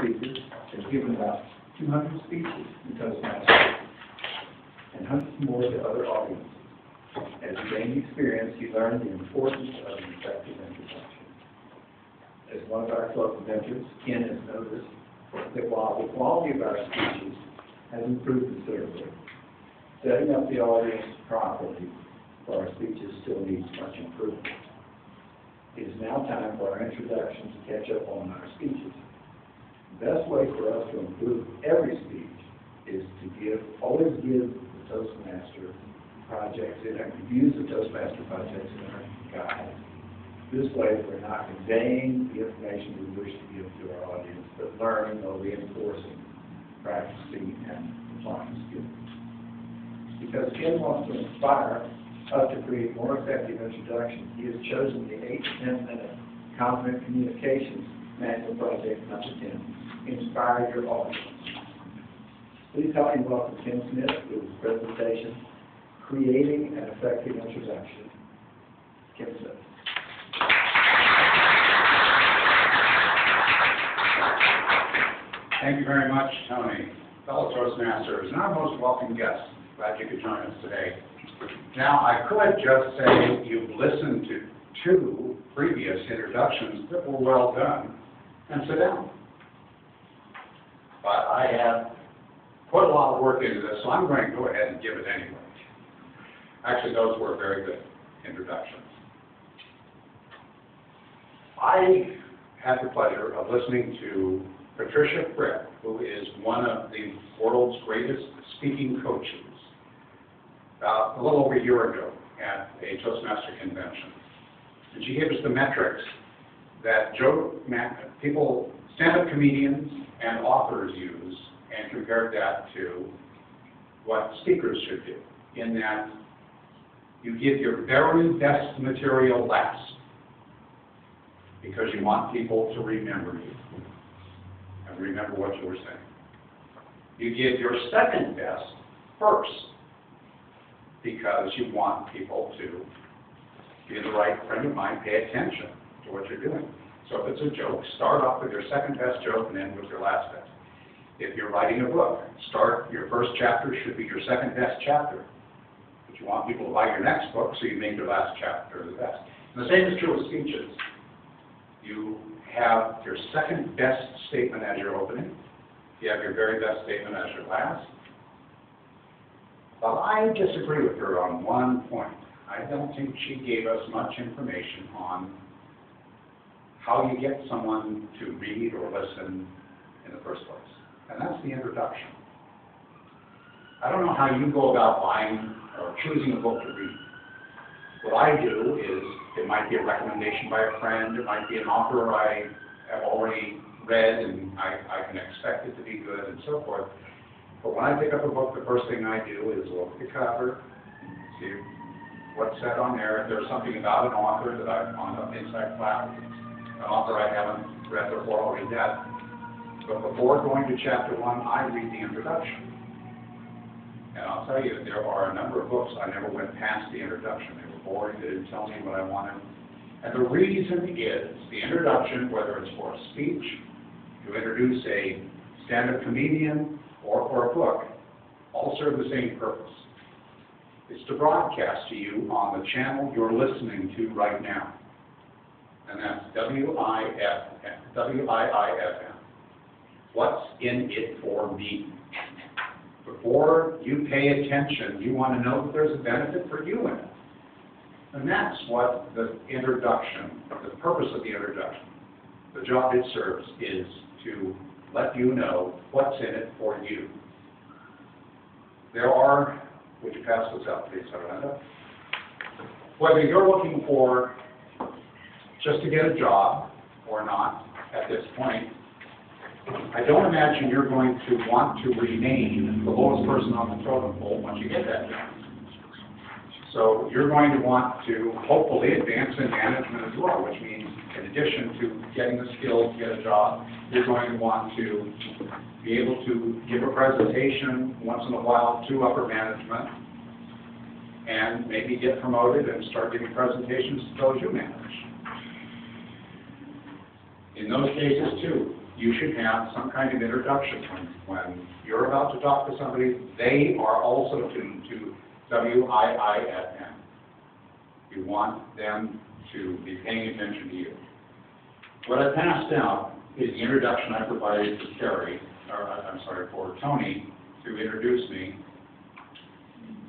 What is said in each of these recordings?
speakers has given about 200 speeches in Toastmasters and hundreds more to other audiences. As he gained experience, he learned the importance of an effective introduction. As one of our club mentors, Ken has noticed that while the quality of our speeches has improved considerably, setting up the audience properly for our speeches still needs much improvement. It is now time for our introduction to catch up on our speeches. The best way for us to improve every speech is to always give the Toastmaster projects in our, use the Toastmaster projects in our guide. This way we're not conveying the information we wish to give to our audience, but learning or reinforcing, practicing, and applying skills. Because Ken wants to inspire us to create more effective introductions, he has chosen the 8 to 10 minute Confident Communications Manual Project number 10, Inspire Your Audience. Please help me welcome Ken Smith with his presentation, Creating an Effective Introduction. Ken Smith. Thank you very much, Tony. Fellow Toastmasters, and our most welcome guests. Glad you could join us today. Now, I could just say you've listened to 2 previous introductions that were well done, and sit down. But I have put a lot of work into this, so I'm going to go ahead and give it anyway. Actually, those were very good introductions. I had the pleasure of listening to Patricia Frick, who is one of the world's greatest speaking coaches, a little over a year ago at a Toastmaster convention. And she gave us the metrics that people, stand-up comedians and authors use, and compared that to what speakers should do, in that you give your very best material last, because you want people to remember you and remember what you were saying. You give your second best first, because you want people to be in the right frame of mind, pay attention to what you're doing. So if it's a joke, start off with your second best joke and end with your last best. If you're writing a book, your first chapter should be your second best chapter. But you want people to buy your next book, so you make your last chapter the best. And the same is true with speeches. You have your second best statement as your opening. You have your very best statement as your last. But I disagree with her on one point. I don't think she gave us much information on how you get someone to read or listen in the first place. And that's the introduction. I don't know how you go about buying or choosing a book to read. What I do is, it might be a recommendation by a friend, it might be an author I have already read and I can expect it to be good and so forth. But when I pick up a book, the first thing I do is look at the cover, see what's said on there. If there's something about an author that I've on the inside flap, an author I haven't read before, I'll read that. But before going to chapter 1, I read the introduction. And I'll tell you, there are a number of books I never went past the introduction. They were boring, they didn't tell me what I wanted. And the reason is, the introduction, whether it's for a speech, to introduce a stand-up comedian, or for a book, all serve the same purpose. It's to broadcast to you on the channel you're listening to right now. And that's WIIFM. What's in it for me? Before you pay attention, you want to know that there's a benefit for you in it. And that's what the introduction, the purpose of the introduction, the job it serves is to let you know what's in it for you. There are, would you pass this out, please, Aranda? Whether you're looking for just to get a job or not at this point, I don't imagine you're going to want to remain the lowest person on the totem pole once you get that job. So you're going to want to hopefully advance in management as well, which means in addition to getting the skills to get a job, you're going to want to be able to give a presentation once in a while to upper management and maybe get promoted and start giving presentations to those you manage. In those cases, too, you should have some kind of introduction when you're about to talk to somebody. They are also tuned to WIIFM. You want them to be paying attention to you. What I passed out is the introduction I provided to Terry, for Tony, to introduce me.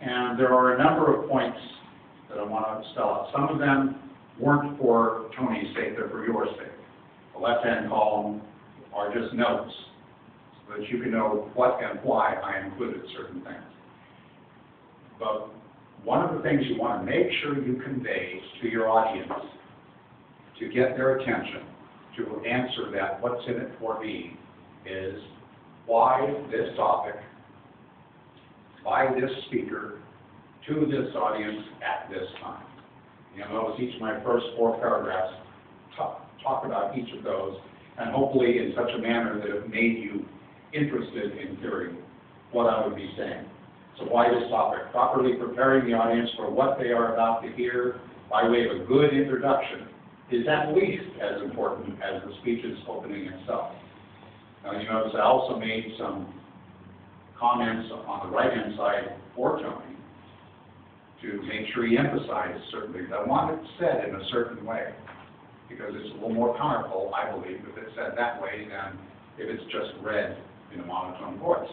And there are a number of points that I want to spell out. Some of them weren't for Tony's sake, they're for your sake. The left-hand column are just notes, so that you can know what and why I included certain things. But one of the things you want to make sure you convey to your audience to get their attention, to answer that what's in it for me, is why this topic, by this speaker, to this audience at this time. You'll notice each of my first 4 paragraphs talk about each of those, and hopefully in such a manner that it made you interested in hearing what I would be saying. So why this topic? Properly preparing the audience for what they are about to hear by way of a good introduction is at least as important as the speech's opening itself. Now you notice I also made some comments on the right-hand side for Tony to make sure he emphasized certain things. I want it said in a certain way, because it's a little more powerful, I believe, if it's said that way than if it's just read in a monotone voice.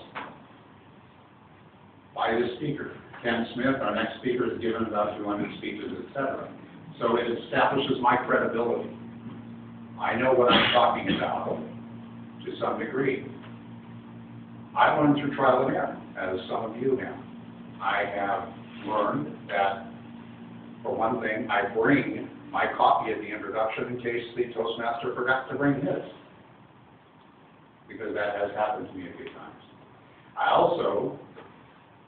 By this speaker, Ken Smith, our next speaker, has given about 200 speeches, etc. So it establishes my credibility. I know what I'm talking about to some degree. I learned through trial and error, as some of you have. I have learned that, for one thing, I bring my copy of the introduction in case the Toastmaster forgot to bring his, because that has happened to me a few times. I also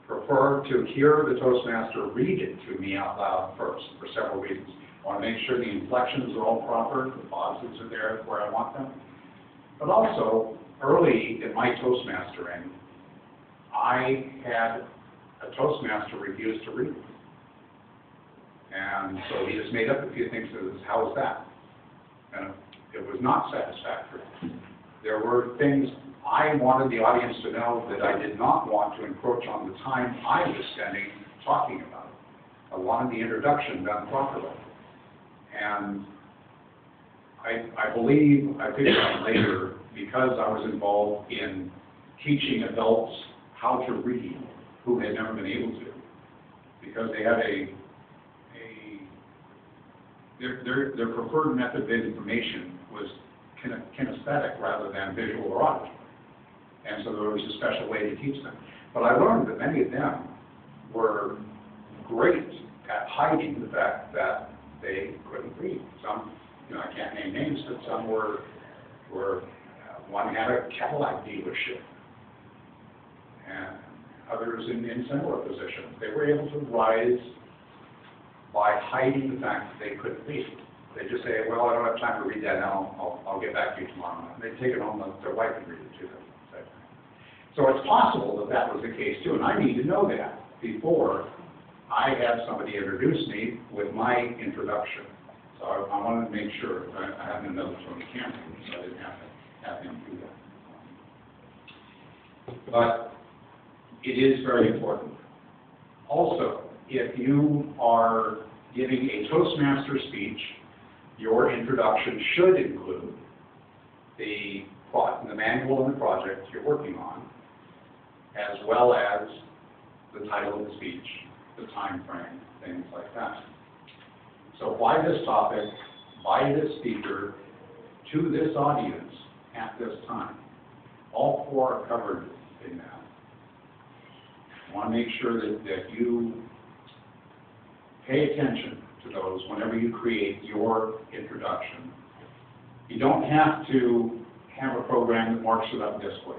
prefer to hear the Toastmaster read it to me out loud first, for several reasons. I want to make sure the inflections are all proper, the pauses are there where I want them. But also, early in my Toastmastering, I had a Toastmaster refuse to read. And so he just made up a few things and says, how was that? And it was not satisfactory. There were things I wanted the audience to know that I did not want to encroach on the time I was spending talking about it. I wanted the introduction done properly. And I believe, I figured out later, because I was involved in teaching adults how to read who had never been able to, because they had their preferred method of information was kinesthetic rather than visual or auditory. And so there was a special way to teach them. But I learned that many of them were great at hiding the fact that they couldn't read. Some, I can't name names, but some were one had a Cadillac dealership, and others in similar positions. They were able to rise by hiding the fact that they couldn't read. They just say, well, I don't have time to read that now, I'll get back to you tomorrow. And they take it home, their wife can read it to them. So it's possible that that was the case too, and I need to know that before I have somebody introduce me with my introduction. So I wanted to make sure I had another Tony Campbell, so I didn't have to have him do that. But it is very important. Also, if you are giving a Toastmaster speech, your introduction should include the manual and the project you're working on, as well as the title of the speech, the time frame, things like that. So why this topic, by this speaker, to this audience, at this time. All 4 are covered in that. I want to make sure that you pay attention to those whenever you create your introduction. You don't have to have a program that marks it up this way,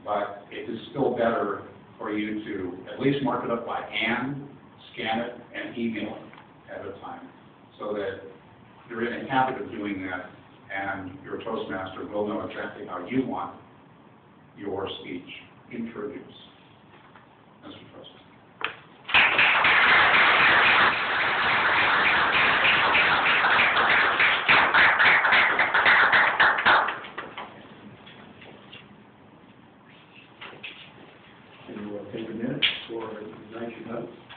but it is still better for you to at least mark it up by hand, scan it, and email it at a time, so that you're in a habit of doing that, and your Toastmaster will know exactly how you want your speech introduced. Mr. Toastmaster. take a minute for write your notes.